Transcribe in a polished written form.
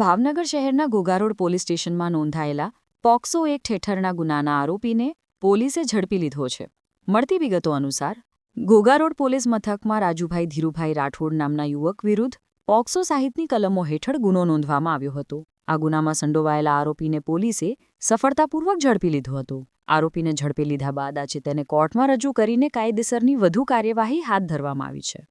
ભાવનગર શહેરના Ghogha road police સ્ટેશનમાં નોંધાયેલા પોક્સો એક્ટ હેઠળના ગુનાના આરોપીને પોલીસે ઝડપી લીધો છે. મળતી વિગતો અનુસાર ઘોઘા રોડ પોલીસ મથકમાં રાજુભાઈ ધીરુભાઈ રાઠોડ નામના યુવક વિરુદ્ધ પોક્સો સહિતની કલમો હેઠળ ગુનો નોંધવામાં આવ્યો હતો. આ ગુનામાં સંડોવાયેલા આરોપીને પોલીસે સફળતાપૂર્વક ઝડપી લીધો હતો. આરોપીને ઝડપી લીધા બાદ આજે તેને કોર્ટમાં રજૂ કરીને કાયદેસરની વધુ કાર્યવાહી હાથ ધરવામાં આવી છે.